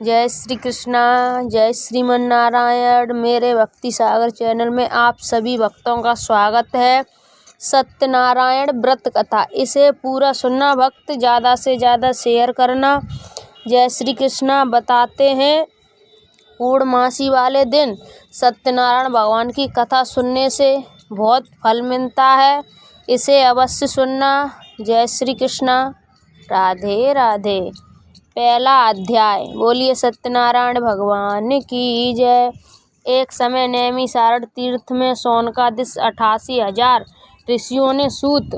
जय श्री कृष्णा, जय श्रीमन नारायण। मेरे भक्ति सागर चैनल में आप सभी भक्तों का स्वागत है। सत्यनारायण व्रत कथा, इसे पूरा सुनना भक्त, ज़्यादा से ज़्यादा शेयर करना। जय श्री कृष्णा। बताते हैं, पूर्णमासी वाले दिन सत्यनारायण भगवान की कथा सुनने से बहुत फल मिलता है, इसे अवश्य सुनना। जय श्री कृष्णा, राधे राधे। पहला अध्याय। बोलिए सत्यनारायण भगवान की जय। एक समय नैमिषारण्य तीर्थ में शौनकादिक 88,000 ऋषियों ने सूत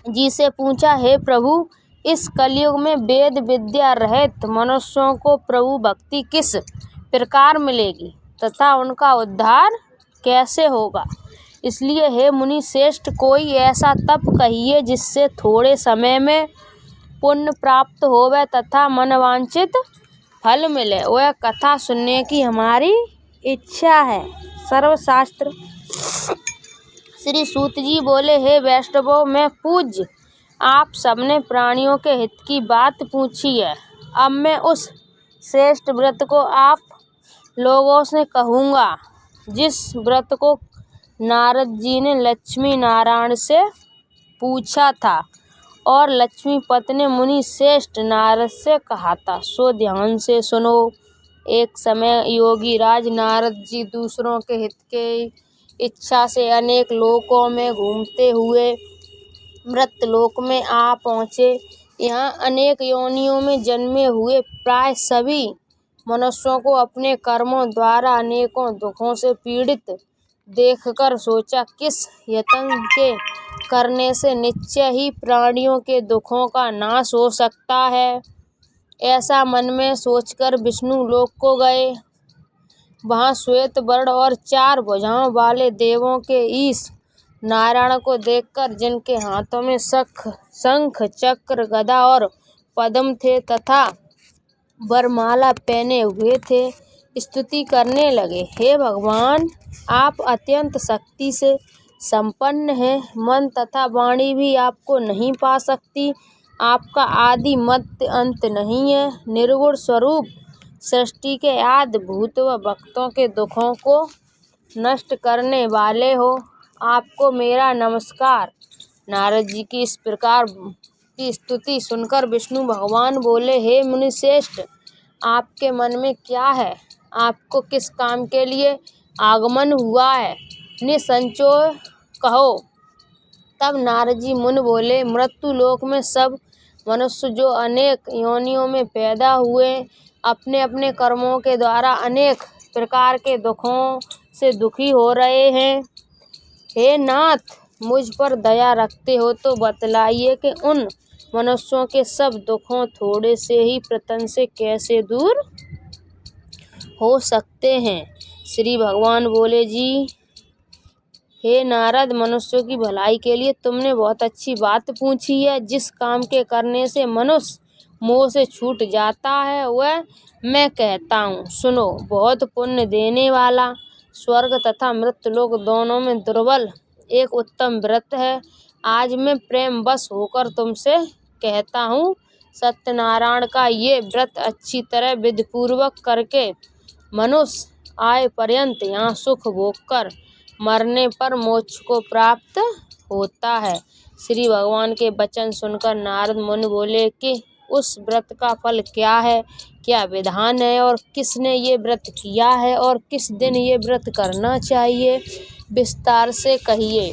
जी से पूछा, हे प्रभु, इस कलयुग में वेद विद्या रहित मनुष्यों को प्रभु भक्ति किस प्रकार मिलेगी तथा उनका उद्धार कैसे होगा। इसलिए हे मुनि श्रेष्ठ, कोई ऐसा तप कहिए जिससे थोड़े समय में पुण्य प्राप्त होवे तथा मनवांछित फल मिले। वह कथा सुनने की हमारी इच्छा है। सर्वशास्त्र। श्री सूत जी बोले, हे वैष्णवों, मैं पूज्य आप सबने प्राणियों के हित की बात पूछी है। अब मैं उस श्रेष्ठ व्रत को आप लोगों से कहूँगा जिस व्रत को नारद जी ने लक्ष्मी नारायण से पूछा था और लक्ष्मीपति ने मुनि श्रेष्ठ नारद से कहा था, सो ध्यान से सुनो। एक समय योगी राज नारद जी दूसरों के हित के इच्छा से अनेक लोकों में घूमते हुए मृतलोक में आ पहुँचे। यहाँ अनेक योनियों में जन्मे हुए प्राय सभी मनुष्यों को अपने कर्मों द्वारा अनेकों दुखों से पीड़ित देखकर सोचा, किस यत्न के करने से निश्चय ही प्राणियों के दुखों का नाश हो सकता है। ऐसा मन में सोचकर विष्णु लोक को गए। वहाँ श्वेत वर्ण और 4 भुजाओं वाले देवों के ईश नारायण को देखकर, जिनके हाथों में शंख चक्र गदा और पद्म थे तथा वरमाला पहने हुए थे, स्तुति करने लगे। हे भगवान, आप अत्यंत शक्ति से संपन्न हैं। मन तथा वाणी भी आपको नहीं पा सकती। आपका आदि मध्य अंत नहीं है। निर्गुण स्वरूप सृष्टि के आदि भूत व भक्तों के दुखों को नष्ट करने वाले हो। आपको मेरा नमस्कार। नारद जी की इस प्रकार की स्तुति सुनकर विष्णु भगवान बोले, हे मुनिश्रेष्ठ, आपके मन में क्या है? आपको किस काम के लिए आगमन हुआ है? निसंशय कहो। तब नारद जी मुनि बोले, मृत्यु लोक में सब मनुष्य जो अनेक योनियों में पैदा हुए, अपने अपने कर्मों के द्वारा अनेक प्रकार के दुखों से दुखी हो रहे हैं। हे नाथ, मुझ पर दया रखते हो तो बतलाइए कि उन मनुष्यों के सब दुखों थोड़े से ही प्रयत्न से कैसे दूर हो सकते हैं। श्री भगवान बोले, जी हे नारद, मनुष्यों की भलाई के लिए तुमने बहुत अच्छी बात पूछी है। जिस काम के करने से मनुष्य मोह से छूट जाता है वह मैं कहता हूँ, सुनो। बहुत पुण्य देने वाला, स्वर्ग तथा मृत्युलोक दोनों में दुर्लभ एक उत्तम व्रत है। आज मैं प्रेम वश होकर तुमसे कहता हूँ। सत्यनारायण का ये व्रत अच्छी तरह विधिपूर्वक करके मनुष्य आय पर्यंत यहाँ सुख भोग कर मरने पर मोक्ष को प्राप्त होता है। श्री भगवान के वचन सुनकर नारद मुनि बोले कि उस व्रत का फल क्या है, क्या विधान है और किसने ये व्रत किया है और किस दिन ये व्रत करना चाहिए, विस्तार से कहिए।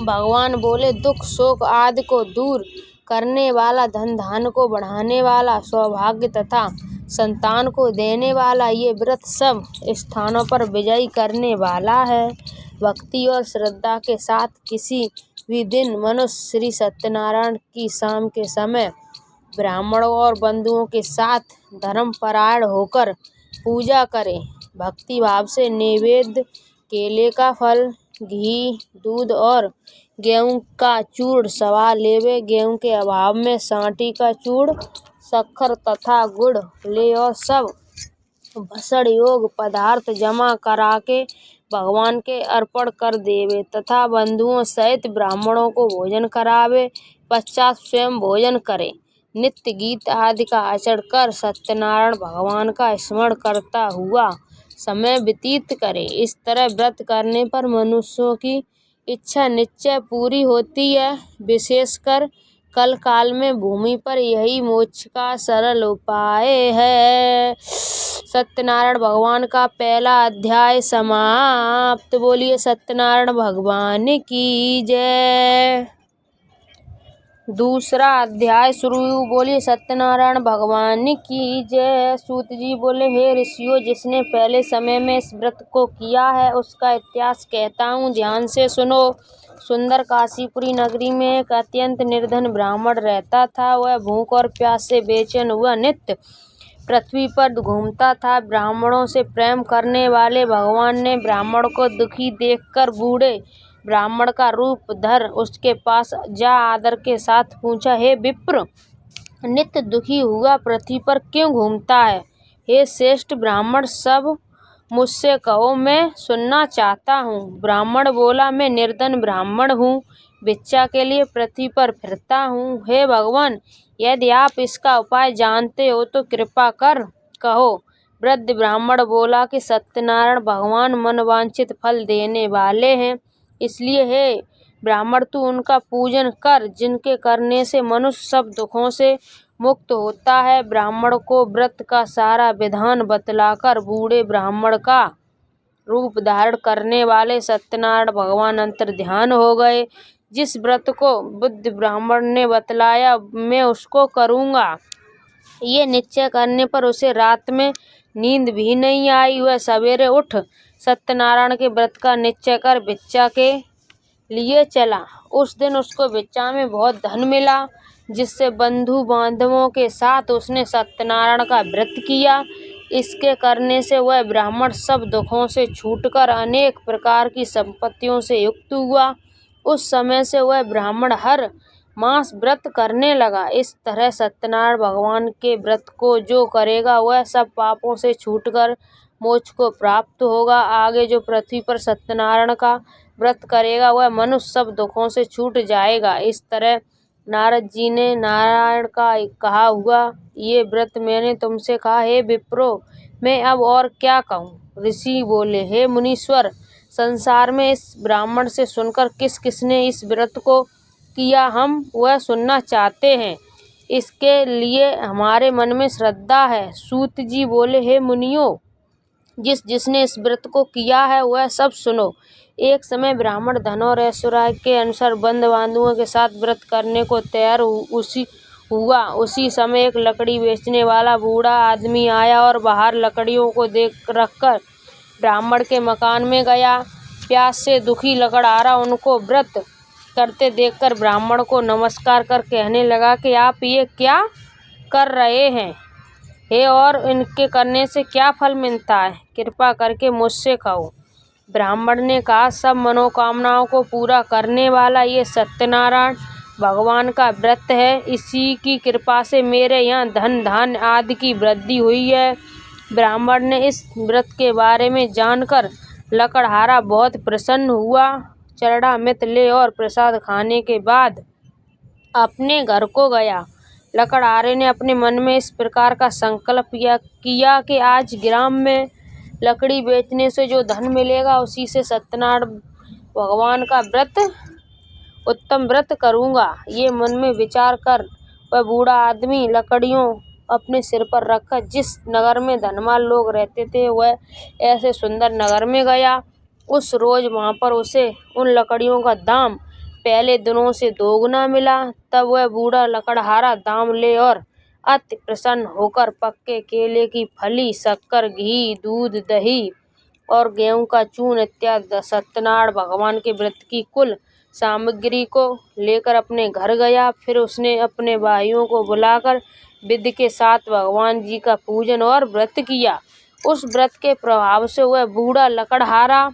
भगवान बोले, दुख शोक आदि को दूर करने वाला, धन धान को बढ़ाने वाला, सौभाग्य तथा संतान को देने वाला, ये व्रत सब स्थानों पर विजयी करने वाला है। भक्ति और श्रद्धा के साथ किसी भी दिन मनुष्य श्री सत्यनारायण की शाम के समय ब्राह्मणों और बंधुओं के साथ धर्मपरायण होकर पूजा करे। भक्ति भाव से नैवेद्य केले का फल, घी, दूध और गेहूं का चूर्ण सवा लेवे। गेहूं के अभाव में सांटी का चूर्ण, शक्कर तथा गुड़ ले और सब भसड़ योग पदार्थ जमा करा के भगवान के अर्पण कर देवे तथा बंधुओं सहित ब्राह्मणों को भोजन करावे। पश्चात स्वयं भोजन करे। नित्य गीत आदि का आचरण कर सत्यनारायण भगवान का स्मरण करता हुआ समय व्यतीत करे। इस तरह व्रत करने पर मनुष्यों की इच्छा निश्चय पूरी होती है। विशेषकर कल काल में भूमि पर यही मोक्ष का सरल उपाय है। सत्यनारायण भगवान का पहला अध्याय समाप्त। बोलिए सत्यनारायण भगवान की जय। दूसरा अध्याय शुरू। बोलिए सत्यनारायण भगवान की जय। सूत जी बोले, हे ऋषियों, जिसने पहले समय में इस व्रत को किया है उसका इतिहास कहता हूँ, ध्यान से सुनो। सुंदर काशीपुरी नगरी में एक अत्यंत निर्धन ब्राह्मण रहता था। वह भूख और प्यास से बेचैन हुआ नित्य पृथ्वी पर घूमता था। ब्राह्मणों से प्रेम करने वाले भगवान ने ब्राह्मण को दुखी देखकर बूढ़े ब्राह्मण का रूप धर उसके पास जा आदर के साथ पूछा, हे विप्र, नित्य दुखी हुआ पृथ्वी पर क्यों घूमता है? हे श्रेष्ठ ब्राह्मण, सब मुझसे कहो, मैं सुनना चाहता हूँ। ब्राह्मण बोला, मैं निर्धन ब्राह्मण हूँ, भिक्षा के लिए पृथ्वी पर फिरता हूँ। हे भगवान, यदि आप इसका उपाय जानते हो तो कृपा कर कहो। वृद्ध ब्राह्मण बोला कि सत्यनारायण भगवान मनवांछित फल देने वाले हैं, इसलिए हे ब्राह्मण, तू उनका पूजन कर, जिनके करने से मनुष्य सब दुखों से मुक्त होता है। ब्राह्मण को व्रत का सारा विधान बतलाकर बूढ़े ब्राह्मण का रूप धारण करने वाले सत्यनारायण भगवान अंतर्ध्यान हो गए। जिस व्रत को बुद्ध ब्राह्मण ने बतलाया मैं उसको करूँगा, ये निश्चय करने पर उसे रात में नींद भी नहीं आई। वह सवेरे उठ सत्यनारायण के व्रत का निश्चय कर भिक्षा के लिए चला। उस दिन उसको भिक्षा में बहुत धन मिला, जिससे बंधु बांधवों के साथ उसने सत्यनारायण का व्रत किया। इसके करने से वह ब्राह्मण सब दुखों से छूटकर अनेक प्रकार की संपत्तियों से युक्त हुआ। उस समय से वह ब्राह्मण हर मास व्रत करने लगा। इस तरह सत्यनारायण भगवान के व्रत को जो करेगा वह सब पापों से छूटकर मोक्ष को प्राप्त होगा। आगे जो पृथ्वी पर सत्यनारायण का व्रत करेगा वह मनुष्य सब दुखों से छूट जाएगा। इस तरह नारद जी ने नारायण का कहा हुआ ये व्रत मैंने तुमसे कहा। हे विप्रो, मैं अब और क्या कहूँ? ऋषि बोले, हे मुनीश्वर, संसार में इस ब्राह्मण से सुनकर किस किसने इस व्रत को किया, हम वह सुनना चाहते हैं। इसके लिए हमारे मन में श्रद्धा है। सूत जी बोले, हे मुनियों, जिसने इस व्रत को किया है वह सब सुनो। एक समय ब्राह्मण धन और ऐश्वर्य के अनुसार बंधु बांधवों के साथ व्रत करने को तैयार हुआ। उसी समय एक लकड़ी बेचने वाला बूढ़ा आदमी आया और बाहर लकड़ियों को रखकर ब्राह्मण के मकान में गया। प्यास से दुखी लकड़हारा उनको व्रत करते देखकर ब्राह्मण को नमस्कार कर कहने लगा कि आप ये क्या कर रहे हैं? हे, और इनके करने से क्या फल मिलता है? कृपा करके मुझसे कहो। ब्राह्मण ने कहा, सब मनोकामनाओं को पूरा करने वाला ये सत्यनारायण भगवान का व्रत है। इसी की कृपा से मेरे यहाँ धन धान्य आदि की वृद्धि हुई है। ब्राह्मण ने इस व्रत के बारे में जानकर लकड़हारा बहुत प्रसन्न हुआ। चरणामृत ले और प्रसाद खाने के बाद अपने घर को गया। लकड़हारे ने अपने मन में इस प्रकार का संकल्प किया कि आज ग्राम में लकड़ी बेचने से जो धन मिलेगा उसी से सत्यनारायण भगवान का उत्तम व्रत करूँगा। ये मन में विचार कर वह बूढ़ा आदमी लकड़ियों अपने सिर पर रखकर जिस नगर में धनवान लोग रहते थे वह ऐसे सुंदर नगर में गया। उस रोज वहाँ पर उसे उन लकड़ियों का दाम पहले दिनों से दोगुना मिला। तब वह बूढ़ा लकड़हारा दाम ले और अति प्रसन्न होकर पक्के केले की फली, शक्कर, घी, दूध, दही और गेहूं का चूर्ण इत्यादि सत्यनारायण भगवान के व्रत की कुल सामग्री को लेकर अपने घर गया। फिर उसने अपने भाइयों को बुलाकर विधि के साथ भगवान जी का पूजन और व्रत किया। उस व्रत के प्रभाव से वह बूढ़ा लकड़हारा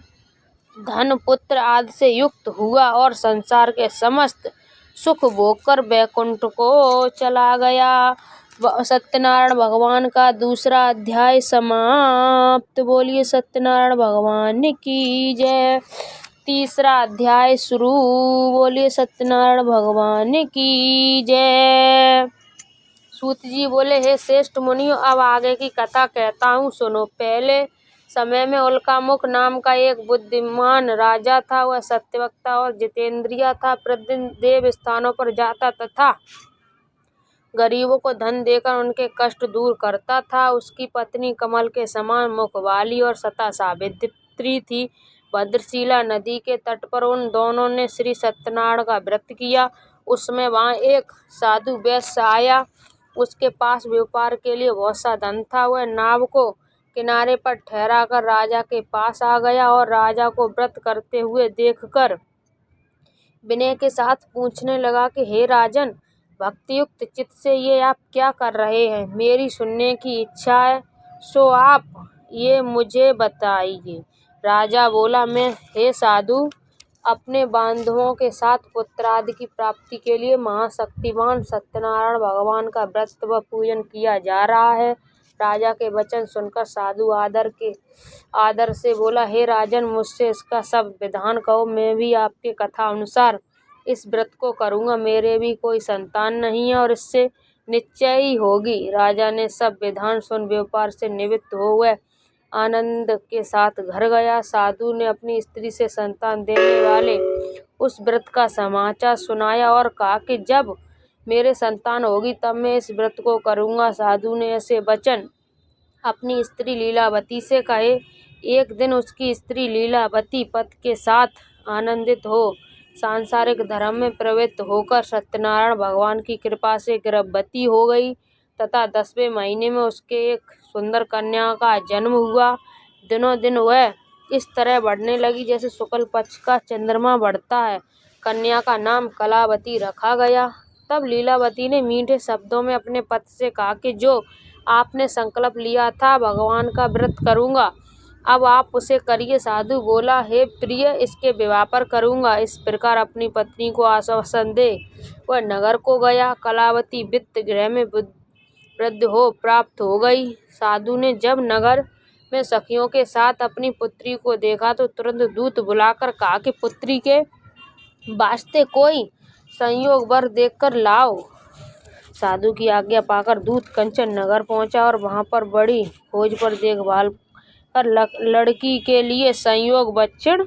धन, पुत्र आदि से युक्त हुआ और संसार के समस्त सुख भोगकर वैकुंठ को चला गया। सत्यनारायण भगवान का दूसरा अध्याय समाप्त। बोलिए सत्यनारायण भगवान की जय। तीसरा अध्याय शुरू। बोलिए सत्यनारायण भगवान की जय। सूत जी बोले, हे श्रेष्ठ मुनियों, अब आगे की कथा कहता हूँ, सुनो। पहले समय में उल्कामुख नाम का एक बुद्धिमान राजा था। वह सत्यवक्ता और जितेंद्रिय था। प्रतिदिन देव स्थानों पर जाता तथा गरीबों को धन देकर उनके कष्ट दूर करता था। उसकी पत्नी कमल के समान मुख वाली और सता सावित्री थी। भद्रशिला नदी के तट पर उन दोनों ने श्री सत्यनारायण का व्रत किया। उस समय वहाँ एक साधु वैश्य आया। उसके पास व्यापार के लिए बहुत सा धन था। वह नाव को किनारे पर ठहरा कर राजा के पास आ गया और राजा को व्रत करते हुए देखकर विनय के साथ पूछने लगा कि हे राजन, भक्तियुक्त चित्त से ये आप क्या कर रहे हैं? मेरी सुनने की इच्छा है, सो आप ये मुझे बताइए। राजा बोला, मैं, हे साधु, अपने बांधवों के साथ पुत्रादि की प्राप्ति के लिए महाशक्तिमान सत्यनारायण भगवान का व्रत व पूजन किया जा रहा है। राजा के वचन सुनकर साधु आदर से बोला, हे राजन, मुझसे इसका सब विधान कहो, मैं भी आपके कथा अनुसार इस व्रत को करूँगा। मेरे भी कोई संतान नहीं है और इससे निश्चय ही होगी। राजा ने सब विधान सुन व्यापार से निवृत्त हो वह आनंद के साथ घर गया। साधु ने अपनी स्त्री से संतान देने वाले उस व्रत का समाचार सुनाया और कहा कि जब मेरे संतान होगी तब मैं इस व्रत को करूँगा। साधु ने ऐसे वचन अपनी स्त्री लीलावती से कहे। एक दिन उसकी स्त्री लीलावती पति के साथ आनंदित हो सांसारिक धर्म में प्रवृत्त होकर सत्यनारायण भगवान की कृपा से गर्भवती हो गई तथा 10वें महीने में उसके एक सुंदर कन्या का जन्म हुआ। दिनों दिन वह इस तरह बढ़ने लगी जैसे शुक्ल पक्ष का चंद्रमा बढ़ता है। कन्या का नाम कलावती रखा गया। तब लीलावती ने मीठे शब्दों में अपने पति से कहा कि जो आपने संकल्प लिया था, भगवान का व्रत करूँगा, अब आप उसे करिए। साधु बोला, हे प्रिय, इसके विवाह पर करूँगा। इस प्रकार अपनी पत्नी को आश्वासन दे वह नगर को गया। कलावती वित्त गृह में वृद्ध हो प्राप्त हो गई। साधु ने जब नगर में सखियों के साथ अपनी पुत्री को देखा तो तुरंत दूत बुलाकर कहा कि पुत्री के वास्ते कोई संयोग वर देखकर लाओ। साधु की आज्ञा पाकर दूत कंचन नगर पहुंचा और वहां पर बड़ी खोज पर देखभाल कर लड़की के लिए संयोग बच्चन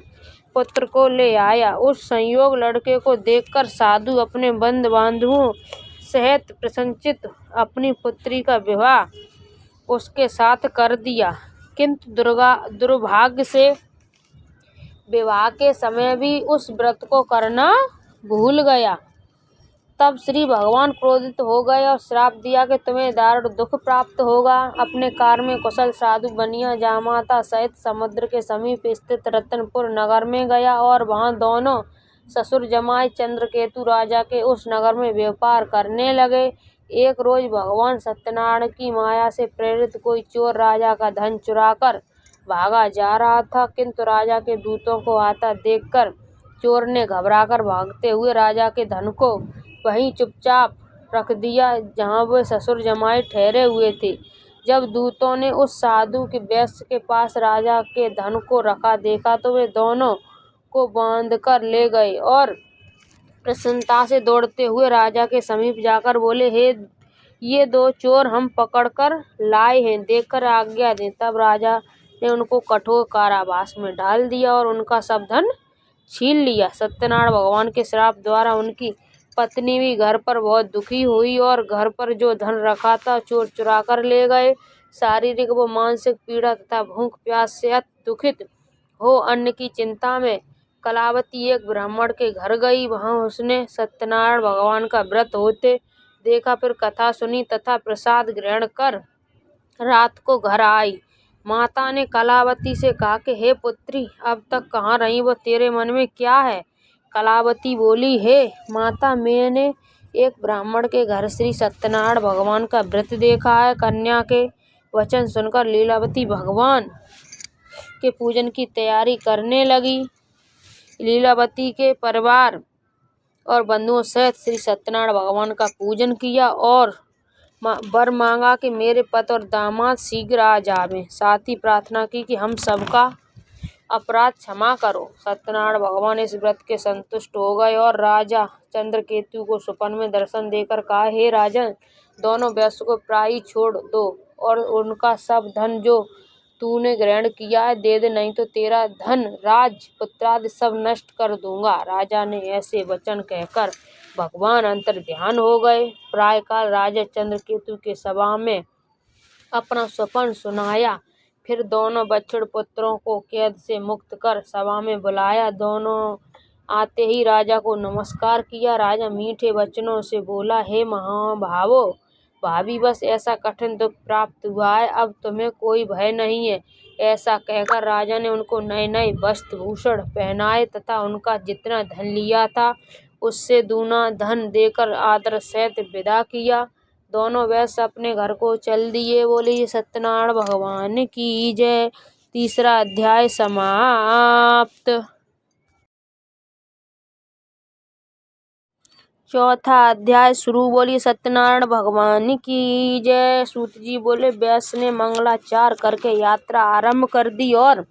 पुत्र को ले आया। उस संयोग लड़के को देखकर साधु अपने बंधु बांधवों सहित प्रसन्नचित्त अपनी पुत्री का विवाह उसके साथ कर दिया। किंतु दुर्भाग्य से विवाह के समय भी उस व्रत को करना भूल गया। तब श्री भगवान क्रोधित हो गए और श्राप दिया कि तुम्हें दारुण दुख प्राप्त होगा। अपने कार्य में कुशल साधु बनिया जामाता सहित समुद्र के समीप स्थित रतनपुर नगर में गया और वहां दोनों ससुर जमाई चंद्रकेतु राजा के उस नगर में व्यापार करने लगे। एक रोज भगवान सत्यनारायण की माया से प्रेरित कोई चोर राजा का धन चुराकर भागा जा रहा था, किंतु राजा के दूतों को आता देखकर चोर ने घबराकर भागते हुए राजा के धन को वहीं चुपचाप रख दिया जहां वे ससुर जमाई ठहरे हुए थे। जब दूतों ने उस साधु के वैश्य के पास राजा के धन को रखा देखा तो वे दोनों को बांध कर ले गए और प्रसन्नता से दौड़ते हुए राजा के समीप जाकर बोले, हे, ये दो चोर हम पकड़कर लाए हैं, देखकर आज्ञा दें। तब राजा ने उनको कठोर कारावास में डाल दिया और उनका सब धन छीन लिया। सत्यनारायण भगवान के श्राप द्वारा उनकी पत्नी भी घर पर बहुत दुखी हुई और घर पर जो धन रखा था चोर चुरा कर ले गए। शारीरिक व मानसिक पीड़ा तथा भूख प्यास से अति दुखित हो अन्न की चिंता में कलावती एक ब्राह्मण के घर गई। वहां उसने सत्यनारायण भगवान का व्रत होते देखा। फिर कथा सुनी तथा प्रसाद ग्रहण कर रात को घर आई। माता ने कलावती से कहा कि हे पुत्री, अब तक कहाँ रही वो तेरे मन में क्या है? कलावती बोली, हे माता, मैंने एक ब्राह्मण के घर श्री सत्यनारायण भगवान का व्रत देखा है। कन्या के वचन सुनकर लीलावती भगवान के पूजन की तैयारी करने लगी। लीलावती के परिवार और बंधुओं सहित श्री सत्यनारायण भगवान का पूजन किया और वर मांगा कि मेरे पति और दामाद शीघ्र आ जावें। साथ ही प्रार्थना की कि हम सबका अपराध क्षमा करो। सत्यनारायण भगवान इस व्रत के संतुष्ट हो गए और राजा चंद्रकेतु को स्वप्न में दर्शन देकर कहा, हे राजन, दोनों वैश्य को प्रायः छोड़ दो और उनका सब धन जो तूने ग्रहण किया है दे दे, नहीं तो तेरा धन राज पुत्रादि सब नष्ट कर दूंगा। राजा ने ऐसे वचन कहकर भगवान अंतर्ध्यान हो गए। प्रायःकाल राजा चंद्रकेतु के सभा में अपना स्वप्न सुनाया। फिर दोनों बछड़ पुत्रों को कैद से मुक्त कर सभा में बुलाया। दोनों आते ही राजा को नमस्कार किया। राजा मीठे वचनों से बोला, हे महाभावो, भाभी बस ऐसा कठिन दुख प्राप्त हुआ है, अब तुम्हें कोई भय नहीं है। ऐसा कहकर राजा ने उनको नए नए वस्त्र भूषण पहनाए तथा उनका जितना धन लिया था उससे दूना धन देकर आदर सहित विदा किया। दोनों वैश्य अपने घर को चल दिए। बोलिए सत्यनारायण भगवान की जय। तीसरा अध्याय समाप्त। चौथा अध्याय शुरू। बोलिए सत्यनारायण भगवान की जय। सूत जी बोले, व्यास ने मंगलाचार करके यात्रा आरंभ कर दी और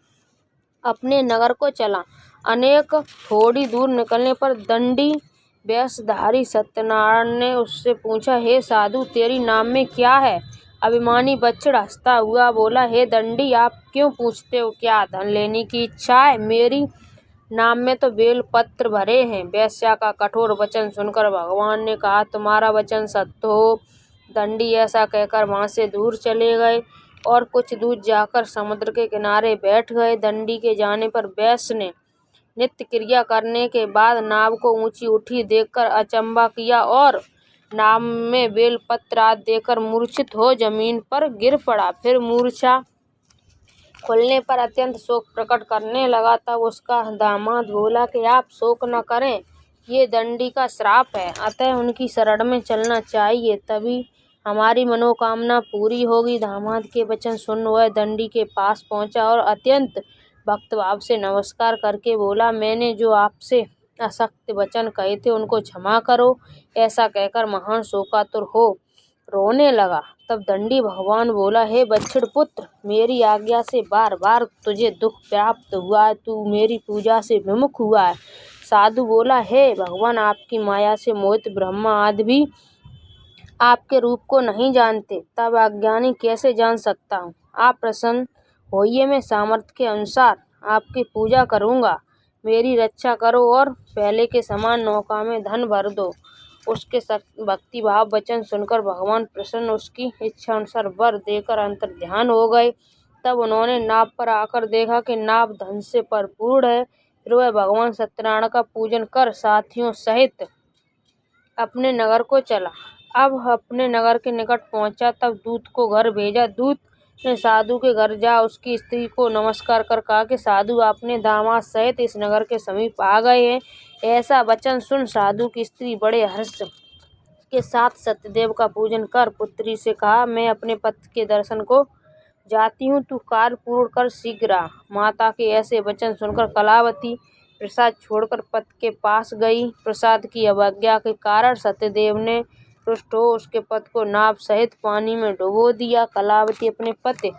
अपने नगर को चला। अनेक थोड़ी दूर निकलने पर दंडी वेशधारी सत्यनारायण ने उससे पूछा, हे साधु, तेरी नाम में क्या है? अभिमानी बछड़ हंसता हुआ बोला, हे दंडी, आप क्यों पूछते हो? क्या धन लेने की इच्छा है? मेरी नाम में तो बेल पत्र भरे हैं। वेश्या का कठोर वचन सुनकर भगवान ने कहा, तुम्हारा वचन सत्य हो। दंडी ऐसा कहकर वहां से दूर चले गए और कुछ दूर जाकर समुद्र के किनारे बैठ गए। दंडी के जाने पर वैश्य ने नित्य क्रिया करने के बाद नाव को ऊंची उठी देखकर अचंबा किया और नाव में बेलपत्र आदि देकर मूर्छित हो जमीन पर गिर पड़ा। फिर मूर्छा खुलने पर अत्यंत शोक प्रकट करने लगा। तब उसका दामाद बोला कि आप शोक न करें, ये दंडी का श्राप है, अतः उनकी शरण में चलना चाहिए, तभी हमारी मनोकामना पूरी होगी। दामाद के वचन सुन वह दंडी के पास पहुंचा और अत्यंत भक्तिभाव से नमस्कार करके बोला, मैंने जो आपसे असत्य वचन कहे थे उनको क्षमा करो। ऐसा कहकर महान शोकातुर हो रोने लगा। तब दंडी भगवान बोला, हे बछड़ पुत्र, मेरी आज्ञा से बार बार तुझे दुख प्राप्त हुआ है, तू मेरी पूजा से विमुख हुआ है। साधु बोला, हे भगवान, आपकी माया से मोहित ब्रह्मा आदि भी आपके रूप को नहीं जानते, तब अज्ञानी कैसे जान सकता हूँ। आप प्रसन्न होइए, मैं सामर्थ्य के अनुसार आपकी पूजा करूँगा। मेरी रक्षा करो और पहले के समान नौका में धन भर दो। उसके भक्ति भाव वचन सुनकर भगवान प्रसन्न उसकी इच्छा अनुसार वर देकर अंतर्ध्यान हो गए। तब उन्होंने नाव पर आकर देखा कि नाव धन से भरपूर है। फिर वह भगवान सत्यनारायण का पूजन कर साथियों सहित अपने नगर को चला। अब अपने नगर के निकट पहुंचा तब दूत को घर भेजा। दूत ने साधु के घर जा उसकी स्त्री को नमस्कार कर कहा कि साधु अपने दामाद सहित इस नगर के समीप आ गए हैं। ऐसा वचन सुन साधु की स्त्री बड़े हर्ष के साथ सत्यदेव का पूजन कर पुत्री से कहा, मैं अपने पति के दर्शन को जाती हूँ, तू कार्य पूर्ण कर शीघ्र आ। माता के ऐसे वचन सुनकर कलावती प्रसाद छोड़कर पति के पास गई। प्रसाद की अवज्ञा के कारण सत्यदेव ने रुष्ट हो उसके पति को नाव सहित पानी में डुबो दिया। कलावती अपने पति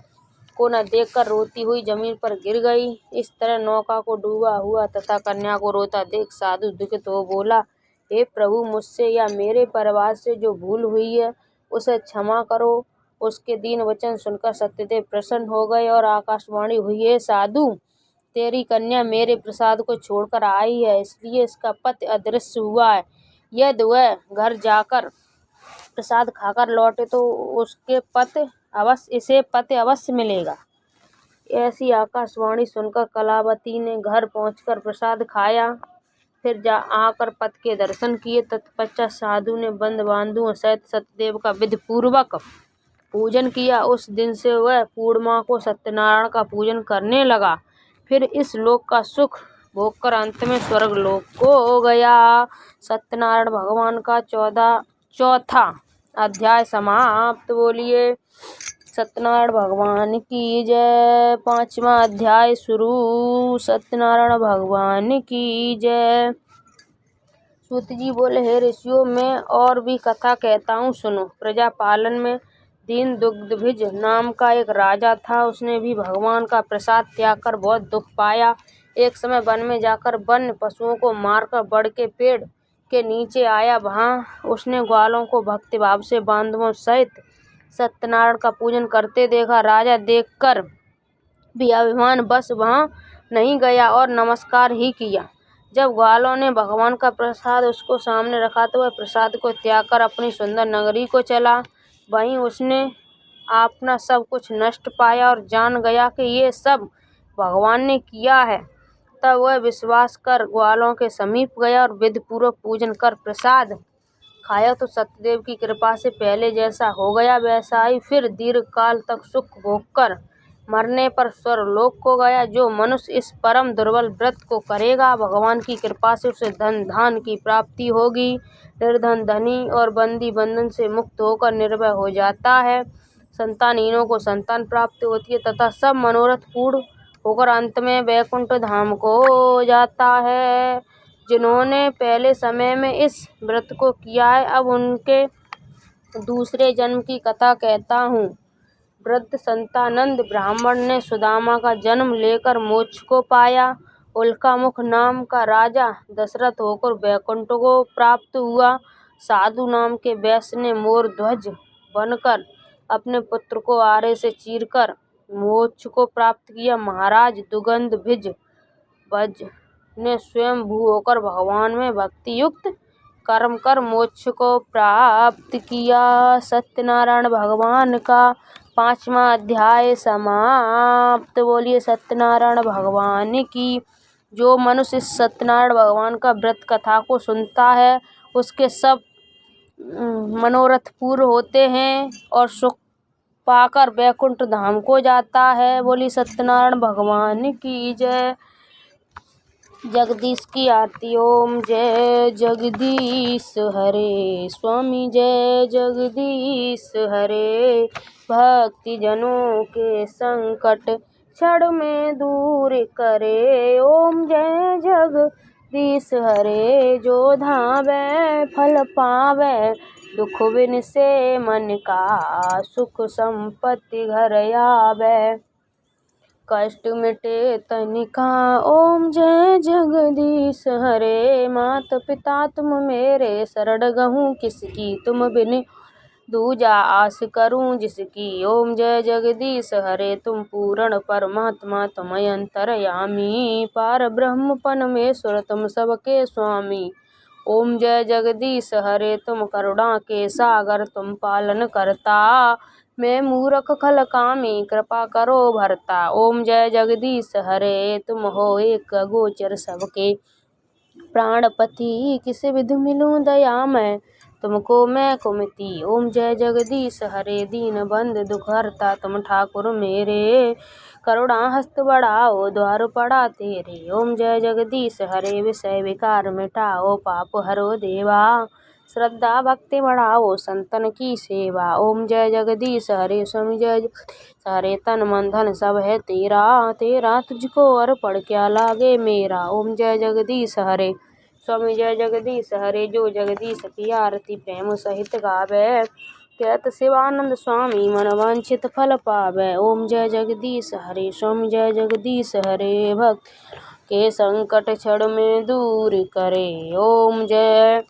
को न देखकर रोती हुई जमीन पर गिर गई। इस तरह नौका को डूबा हुआ तथा कन्या को रोता देख साधु दुखित हो बोला, हे प्रभु, मुझसे या मेरे परिवार से जो भूल हुई है उसे क्षमा करो। उसके दीन वचन सुनकर सत्यदेव प्रसन्न हो गए और आकाशवाणी हुई, हे साधु, तेरी कन्या मेरे प्रसाद को छोड़कर आई है, इसलिए इसका पति अदृश्य हुआ है। यदि वह घर जाकर प्रसाद खाकर लौटे तो इसे पति अवश्य मिलेगा। ऐसी आकाशवाणी सुनकर कलावती ने घर पहुंचकर प्रसाद खाया। फिर आकर पति के दर्शन किए। तत्पश्चात साधु ने बंद बांधुओं सहित सत्यदेव का विधि पूर्वक पूजन किया। उस दिन से वह पूर्णिमा को सत्यनारायण का पूजन करने लगा। फिर इस लोक का सुख भोगकर अंत में स्वर्ग लोक को गया। सत्यनारायण भगवान का चौथा अध्याय समाप्त। बोलिए सत्यनारायण भगवान की जय। पांचवा अध्याय शुरू। सत्यनारायण भगवान की जय। सूत जी बोले, हे ऋषियों, मैं और भी कथा कहता हूँ, सुनो। प्रजा पालन में दीन दुग्धभिज नाम का एक राजा था। उसने भी भगवान का प्रसाद त्याग कर बहुत दुख पाया। एक समय वन में जाकर वन्य पशुओं को मारकर बड़ के पेड़ के नीचे आया। वहाँ उसने ग्वालों को भक्तिभाव से बांधवों सहित सत्यनारायण का पूजन करते देखा। राजा देखकर भी अभिमान बस वहाँ नहीं गया और नमस्कार ही किया। जब ग्वालों ने भगवान का प्रसाद उसको सामने रखा तो वह प्रसाद को त्याग कर अपनी सुंदर नगरी को चला। वहीं उसने अपना सब कुछ नष्ट पाया और जान गया कि ये सब भगवान ने किया है। तब वह विश्वास कर ग्वालों के समीप गया और विधिपूर्वक पूजन कर प्रसाद खाया तो सत्यदेव की कृपा से पहले जैसा हो गया वैसा ही फिर दीर्घ काल तक सुख भोग कर मरने पर स्वर्गलोक को गया। जो मनुष्य इस परम दुर्बल व्रत को करेगा भगवान की कृपा से उसे धन धान की प्राप्ति होगी। निर्धन धनी और बंदी बंधन से मुक्त होकर निर्भय हो जाता है। संतानहीनों को संतान प्राप्ति होती है तथा सब मनोरथ पूर्ण होकर अंत में वैकुंठ धाम को जाता है। जिन्होंने पहले समय में इस व्रत को किया है अब उनके दूसरे जन्म की कथा कहता हूँ। वृद्ध संतानंद ब्राह्मण ने सुदामा का जन्म लेकर मोक्ष को पाया। उल्कामुख नाम का राजा दशरथ होकर वैकुंठ को प्राप्त हुआ। साधु नाम के वैश्य ने मोर ध्वज बनकर अपने पुत्र को आरे से चीरकर मोक्ष को प्राप्त किया। महाराज दुगंध भिज भज ने स्वयं भू होकर भगवान में भक्ति युक्त कर्म कर मोक्ष को प्राप्त किया। सत्यनारायण भगवान का 5वां अध्याय समाप्त। बोलिए सत्यनारायण भगवान की। जो मनुष्य इस सत्यनारायण भगवान का व्रत कथा को सुनता है उसके सब मनोरथ पूर्ण होते हैं और सुख पाकर वैकुंठ धाम को जाता है। बोली सत्यनारायण भगवान की जय। जगदीश की आरती। ओम जय जगदीश हरे स्वामी जय जगदीश हरे। भक्ति जनों के संकट क्षण में दूर करे। ओम जय जगदीश हरे। जो धावे फल पावे दुख बिन से मन का सुख संपत्ति घर आवे। कष्ट मिटे तनिका। ओम जय जगदीश हरे। मात पिता तुम मेरे शरण गहूँ किसकी तुम बिन दूजा आस करूं जिसकी। ओम जय जगदीश हरे। तुम पूर्ण परमात्मा तुम अंतर्यामी पार ब्रह्म परमेश्वर तुम सबके स्वामी। ओम जय जगदीश हरे। तुम करुणा के सागर तुम पालन करता मैं मूर्ख खल कामी कृपा करो भरता। ओम जय जगदीश हरे। तुम हो एक गोचर सबके प्राणपति किस विधि मिलूं दया मैं तुमको मैं कुमति। ओम जय जगदीश हरे। दीन बंद दुख हरता तुम ठाकुर मेरे करुणा हस्त बढ़ाओ द्वार पड़ा तेरे। ओम जय जगदीश हरे। विषय विकार मिटाओ पाप हरो देवा श्रद्धा भक्ति बढ़ाओ संतन की सेवा। ओम जय जगदीश हरे। स्वामी जय जगदीश हरे। तन मन धन सब है तेरा तेरा तुझको अर्पण क्या लागे मेरा। ओम जय जगदीश हरे। स्वामी जय जगदीश हरे। जो जगदीश की आरती प्रेम सहित गावे कहत शिवानंद स्वामी मन वांछित फल पावे। ओम जय जगदीश हरे। स्वामी जय जगदीश हरे। भक्त के संकट क्षण में दूर करे। ओम जय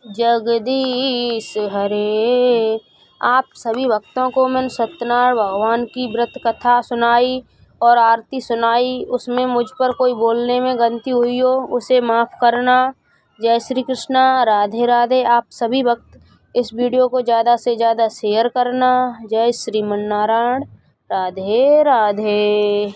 जगदीश हरे। आप सभी भक्तों को मैंने सत्यनारायण भगवान की व्रत कथा सुनाई और आरती सुनाई। उसमें मुझ पर कोई बोलने में गलती हुई हो उसे माफ़ करना। जय श्री कृष्णा। राधे राधे। आप सभी भक्त इस वीडियो को ज़्यादा से ज़्यादा शेयर करना। जय श्रीमन्नारायण। राधे राधे।